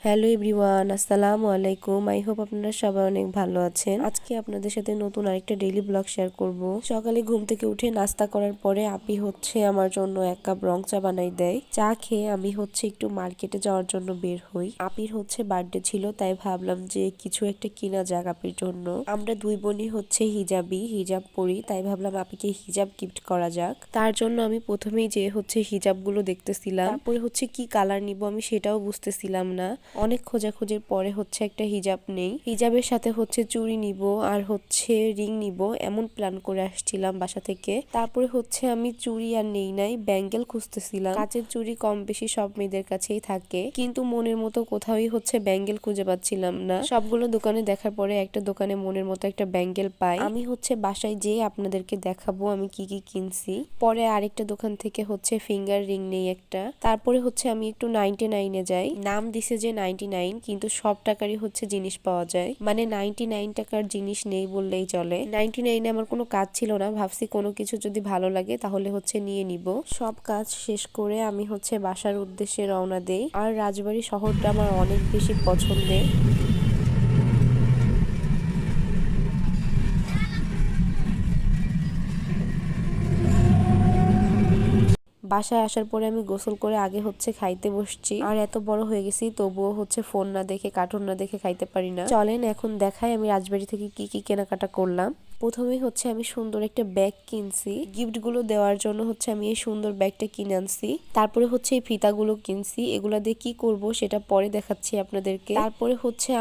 Hello everyone, আসসালামু আলাইকুম। I hope আপনারা সবাই অনেক ভালো আছেন। আজকে আপনাদের সাথে নতুন আরেকটা ডেইলি ব্লগ শেয়ার করব। সকালে ঘুম থেকে উঠে নাস্তা করার পরে আপি আমার জন্য এক কাপ রং চা বানাই দেয়। চা খেয়ে আমি একটু মার্কেটে যাওয়ার জন্য বের হই। আপির বার্থডে ছিল, তাই ভাবলাম যে কিছু একটা কিনা যাক আপির জন্য। আমরা দুই বোনই হিজাব পরি, তাই ভাবলাম আপিকে হিজাব গিফট করা যাক। তার জন্য আমি প্রথমেই যে হিজাব গুলো দেখতেছিলাম, তারপরে কি কালার নিব আমি সেটাও বুঝতেছিলাম না। অনেক খোঁজাখুঁজির পরে একটা হিজাব নেই। হিজাবের সাথে চুড়ি নিব আর রিং নিব, এমন প্ল্যান করে আসছিলাম বাসা থেকে। তারপরে আমি চুড়ি আর নেই নাই, ব্যাঙ্গেল খুঁজতেছিলাম। কাচের চুড়ি কম বেশি সব মেয়েদের কাছেই থাকে, কিন্তু মনের মতো কোথাওই ব্যাঙ্গেল খুঁজে পাচ্ছিলাম না। সবগুলো দোকানে দেখার পরে একটা দোকানে মনের মতো একটা ব্যাঙ্গেল পাই। আমি বাসায় যেয়ে আপনাদেরকে দেখাবো আমি কি কি কিনছি। পরে আরেকটা দোকান থেকে ফিঙ্গার রিং নেই একটা। তারপরে আমি একটু 99-এ যাই। নাম দিছে যে 99, কিন্তু সব টাকারই জিনিস পাওয়া যায়, মানে 99 টাকার জিনিস নেই বললেই চলে। 99-এ আমার কোনো কাজ ছিল না, ভাবছি কোনো কিছু যদি ভালো লাগে তাহলে নিয়ে নিব। সব কাজ শেষ করে আমি বাসার উদ্দেশ্যে রওনা দেই। আর রাজবাড়ী শহরটা আমার অনেক বেশি পছন্দের। বাসায় আসার পরে আমি গোসল করে আগে খাইতে বসছি। আর এত বড় হয়ে গেছি তবুও ফোন না দেখে কার্টুন না দেখে খাইতে পারি না। চলেন এখন দেখাই আমি রাজবাড়ি থেকে কি কি কেনাকাটা করলাম। প্রথমেই আমি সুন্দর একটা ব্যাগ কিনছি। গিফট গুলো দেওয়ার জন্য আমি এই সুন্দর ব্যাগটা কিনে আনছি। তারপরে এই ফিতাগুলো কিনছি, এগুলা দিয়ে কি করব সেটা পরে দেখাচ্ছি আপনাদেরকে। তারপরে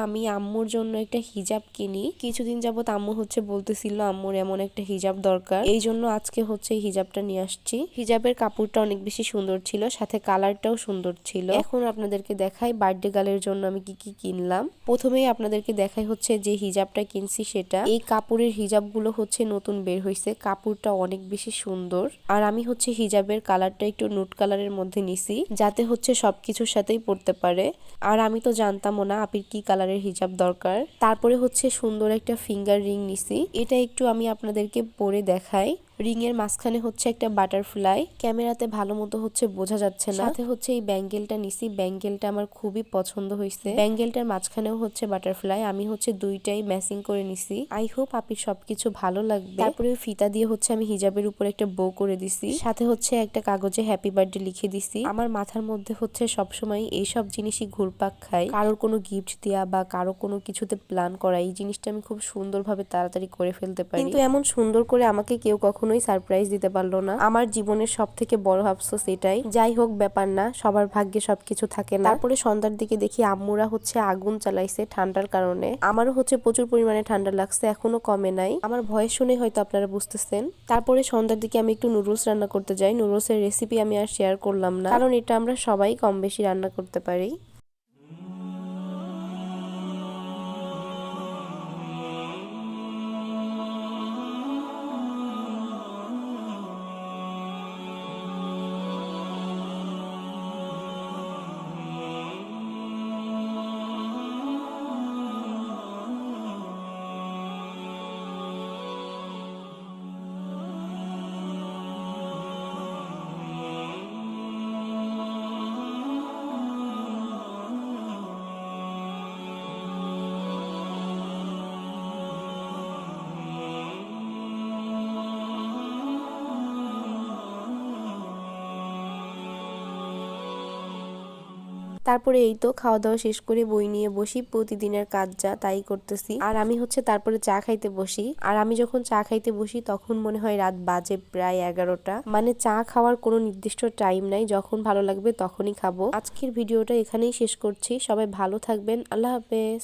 আমি আম্মুর জন্য একটা হিজাব কিনি। কিছুদিন যাবত আম্মু বলতেছিল আম্মুর এমন একটা হিজাব দরকার, এই জন্য আজকে এই হিজাবটা নিয়ে আসছি। হিজাবের কাপড়টা অনেক বেশি সুন্দর ছিল, সাথে কালারটাও সুন্দর ছিল। এখন আপনাদেরকে দেখাই বার্থডে গার্লের জন্য আমি কি কি কিনলাম। প্রথমেই আপনাদেরকে দেখাই যে হিজাবটা কিনছি সেটা। এই কাপড়ের হিজাব গুলো নতুন বের হয়েছে, কাপড়টা অনেক বেশি সুন্দর। আর আমি হিজাবের কালারটা একটু নুট কালারের মধ্যে নিছি, যাতে সবকিছুর সাথেই পড়তে পারে। আর আমি তো জানতামও না আপির কি কালারের হিজাব দরকার। তারপরে সুন্দর একটা ফিঙ্গার রিং নিছি, এটা একটু আমি আপনাদেরকে পরে দেখাই। রিং এর মাঝখানে একটা বাটারফ্লাই, ক্যামেরাতে ভালো মতো বোঝা যাচ্ছে না। সাথে এই ব্যাঙ্গেলটা নিছি, ব্যাঙ্গেলটা আমার খুবই পছন্দ হয়েছে। ব্যাঙ্গেলটার মাঝখানেও বাটারফ্লাই, আমি দুইটাই ম্যাচিং করে নিছি। আই হোপ আপির সবকিছু ভালো লাগবে। তারপরে ফিতা দিয়ে আমি হিজাবের উপর একটা বো করে দিছি, সাথে একটা কাগজে হ্যাপি বার্থডে লিখে দিছি। আমার মাথার মধ্যে সবসময় এইসব জিনিসই ঘুরপাক খায়, কারোর কোনো গিফট দেওয়া বা কারো কোনো কিছুতে প্ল্যান করা, এই জিনিসটা আমি খুব সুন্দরভাবে তাড়াতাড়ি করে ফেলতে পারি। কিন্তু এমন সুন্দর করে আমাকে কেউ কখনোই সারপ্রাইজ দিতে পারলো না। আমার জীবনের সব থেকে বড় আফসোস এটাই। যাই হোক, ব্যাপার না, সবার ভাগ্যে সবকিছু থাকে না। তারপরে সন্ধ্যার দিকে দেখি আম্মুরা আগুন চালাইছে ঠান্ডার কারণে। আমারও প্রচুর পরিমাণে ঠান্ডা লাগছে, এখনো কমে নাই। আমার ভয়েস শুনে হয়তো আপনারা বুঝতেছেন। তারপরে সন্ধ্যার দিকে আমি একটু নুডলস রান্না করতে যাই। নুডলসের রেসিপি আমি আর শেয়ার করলাম না, কারণ এটা আমরা সবাই কম বেশি রান্না করতে পারি। তারপরে এই তো খাওয়া দাওয়া শেষ করে বই নিয়ে বসি, প্রতিদিনের কাজ যা তাই করতেছি। আর আমি তারপরে চা খাইতে বসি। আর আমি যখন চা খাইতে বসি তখন মনে হয় রাত বাজে প্রায় 11টা। মানে চা খাওয়ার কোনো নির্দিষ্ট টাইম নাই, যখন ভালো লাগবে তখনই খাবো। আজকের ভিডিওটা এখানেই শেষ করছি। সবাই ভালো থাকবেন, আল্লাহ হাফেজ।